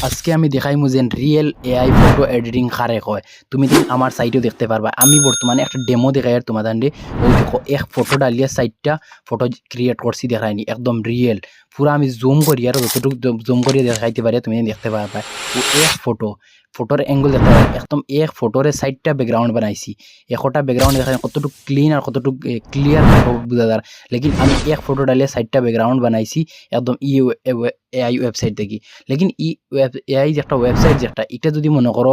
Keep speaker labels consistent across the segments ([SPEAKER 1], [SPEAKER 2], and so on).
[SPEAKER 1] আজকে আমি দেখাইমু যে রিয়েল এআই ফটো এডিটিং কারে কয়। তুমি দিন আমার সাইটেও দেখতে পারবা। আমি বর্তমানে একটা ডেমো দেখাই আর তোমাদানরে। ওই দেখো এক ফটো ডালিয়া সাইটটা ফটো ক্রিয়েট করছি দেখাইনি। একদম রিয়েল। পুরা আমি জুম করি আর যতটুকু জুম করিয়ে দেখাইতে পারি তুমি দেখতে পারবা। ও এক ফটোর অ্যাঙ্গেল দেখতে পারবা। একদম এক ফটোরে সাইটটা ব্যাকগ্রাউন্ড বানাইছি। একটা ব্যাকগ্রাউন্ড দেখাই কতটুকু ক্লিন আর কতটুকু ক্লিয়ার ফটো বোঝা যায়। লেকিন আমি এক ফটো ডালিয়া সাইটটা ব্যাকগ্রাউন্ড বানাইছি একদম এআই ওয়েবসাইট থেকে। লেকিন এআই যে একটা ওয়েবসাইট যে একটা এটা যদি মনে করো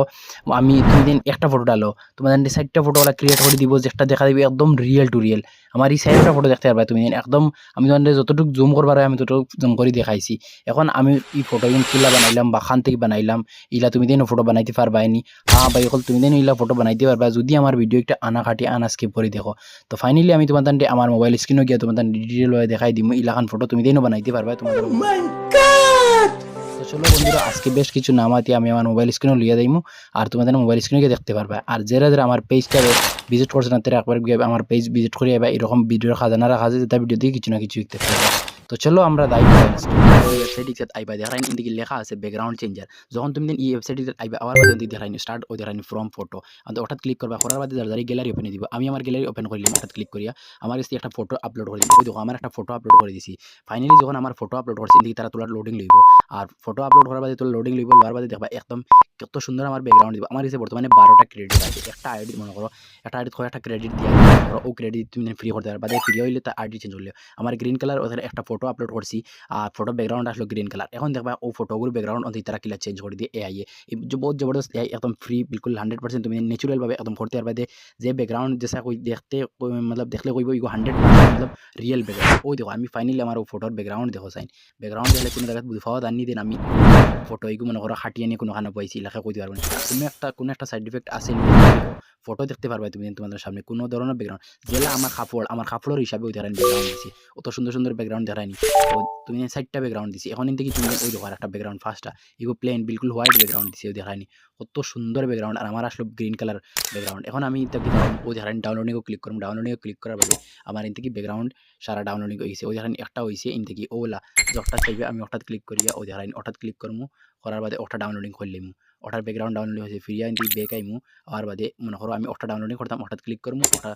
[SPEAKER 1] আমি তুমি দিন একটা ফটো ডালো তোমাদের সাইডটা ফটোগুলা ক্রিয়েট করে দিব যেটা দেখা দিবে একদম রিয়েল টু রিয়েল। আমার এই সাইডটা ফটো দেখতে পারবা তুমি একদম আমি তোমাদের যতটুকু জুম করবার আমি ততটুকু জুম করে দেখাইছি। এখন আমি এই ফটো কিলা বানাইলাম বা খান থেকে বানাইলাম ইলা তুমি দিন ফটো বানাইতে পারবা নি। হ্যাঁ ভাই হল তুমি দিন ইলা ফটো বানাইতে পারবা যদি আমার ভিডিও একটা আনা স্কিপ করে দেখো। তো ফাইনালি আমি তোমাদের আমার মোবাইল স্ক্রিনে গিয়ে তোমাদের ডিটেল দেখাই দিব ইলাখান ফটো তুমি দিনও বানাইতে পারবা তোমাদের। তো চলো বন্ধুরা আজকে বেশ কিছু নামাতি আমি আমার মোবাইল স্ক্রিনে লিয়ে যাইমু আর তোমাদের মোবাইল স্ক্রিনে গিয়ে দেখতে পারবা। আর যারা আমার পেজটা ভিজিট করছে না তারা একবার গিয়ে আমার পেজ ভিজিট করে বা এরকম ভিডিওর খাজানা রাখা আছে যেটা ভিডিও দিয়ে কিছু না কিছু দেখতে পারবা। তো চলো আমরা ওয়েবসাইটে আইবা দেখাই ইন্দিকে লেখা আছে ব্যাকগ্রাউন্ড চেঞ্জার। যখন তুমি এই ওয়েবসাইটে আইবা আবার বাদে দেখাই স্টার্ট ও দেখাই ফ্রম ফটো আর হঠাৎ ক্লিক করবা করার বাদে যার গ্যালারি ওপেন দিব। আমি আমার গ্যালারি ওপেন করলাম হঠাৎ ক্লিক করিয়া আমার কাছে একটা ফটো আপলোড করে দিই। ওই দেখো আমার একটা ফটো আপলোড করে দিছি। ফাইনালি যখন আমার ফটো আপলোড করছি ইন্দিকে তারা তোলার লোডিং লইব আর ফটো আপলোড করার বাদে তোলা লোডিং লইব লওয়ার বাদে দেখবা একদম কত সুন্দর আমার ব্যাকগ্রাউন্ড দিব। আমার কাছে বর্তমানে 12টা ক্রেডিট আছে। একটা আইডি মনে করো একটা আইডি একটা ক্রেডিট দিয়ে ও ক্রেডিট তুমি ফ্রি করতে পারবা। ফ্রি হইলে তার আইডি চেঞ্জ হলে আমার গ্রিন কালার ওখানে একটা ফটো আপলোড করছি আর ফটো ব্যাকগ্রাউন্ড আসলো গ্রিন কালার। এখন দেখবা ও ফটোগুলো ব্যাকগ্রাউন্ড অতি তারা কিলা চেঞ্জ করে দিয়ে এআই বহুত জবরদস্ত এআই একদম ফ্রি বিলকুল 100% তুমি ন্যাচুরাল ভাবে একদম করতে পারবা। যে ব্যাকগ্রাউন্ড যেসা কই দেখতে मतलब দেখলে কইব ইগো 100% मतलब রিয়েল ব্যাকগ্রাউন্ড। ওই দেখো আমি ফাইনালি আমার ফটোর ব্যাকগ্রাউন্ড দেখো সাইন ব্যাকগ্রাউন্ড দেখলে কোনো জায়গায় বুঝাও দানি দিন আমি ফটো এগু মনে করো খাটিয়ে নিয়ে কোনো খানা পাইছি লেখা কইতে পারবো না। তুমি কোনো একটা সাইড ইফেক্ট আছে ফটো দেখতে পারবা তুমি তোমাদের সামনে কোনো ধরনের ব্যাকগ্রাউন্ড জেলা আমার কাপড়ের হিসাবে ওই ধরেন ব্যাকগ্রাউন্ড দিছি অত সুন্দর সুন্দর ব্যাকগ্রাউন্ড দেখায়নি। তুমি সাইডটা ব্যাকগ্রাউন্ড দিছি এখন থেকে তুমি ওই দেখো একটা ব্যাকগ্রাউন্ড ফার্স্টটা ইগো প্লেন বিলকুল হোয়াইট ব্যাকগ্রাউন্ড দিছি ওই দেখায়নি কত সুন্দর ব্যাকগ্রাউন্ড আর আমার আসলো গ্রিন কালার ব্যাকগ্রাউন্ড। এখন আমি ওই দেখেন ডাউনলোডিংও ক্লিক করুন ডাউনলোডিংও ক্লিক করার পরে আমার ইন থেকে ব্যাকগ্রাউন্ড সারা ডাউনলোডিং হয়েছে। ওই দেখেন একটা হয়েছে ইন থেকে ওলা যটা চাইবে আমি হঠাৎ ক্লিক করিয়া ওই দেখেন হঠাৎ ক্লিক করবো করার বাদে ওটা ডাউনলোডিং করলাম ওটার ব্যাকগ্রাউন্ড ডাউনলোডিং হয়েছে ফিরিয়া ইন থেকে বেক আইমু আর বাদে মনে করো আমি ওটা ডাউনলোডিং করতাম হঠাৎ ক্লিক করবো ওটা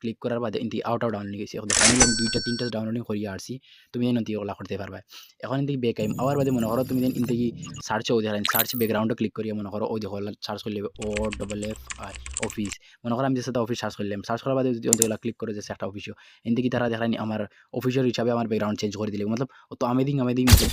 [SPEAKER 1] ক্লিক করার বাদে ইন থেকে আউটও ডাউনলোডিং হয়েছে। এখন ফাইনালি আমি 2টা 3টা ডাউনলোডিং করিয়া আসছি তুমি এন থেকে ওলা করতে পারবা। এখন ইন থেকে বেক আইম আবার বাদে মনে করো তুমি ইন থেকে সার্চে ওই দেখেন সার্চ ব্যাকগ্রাউন্ডে ক্লিক করিয়া মনে করো ওই দেখো সার্চ করলে OFF অফিস মনে করো আমি যে সাথে অফিস সার্চ করলাম সার্চ করার বাদে যদি অন্তগুলো ক্লিক করে যে একটা অফিসও ইন থেকে তারা দেখায়নি আমার অফিসের হিসাবে আমার ব্যাকগ্রাউন্ড চেঞ্জ করে দিলে মতলব তো আমেজিং ফিচার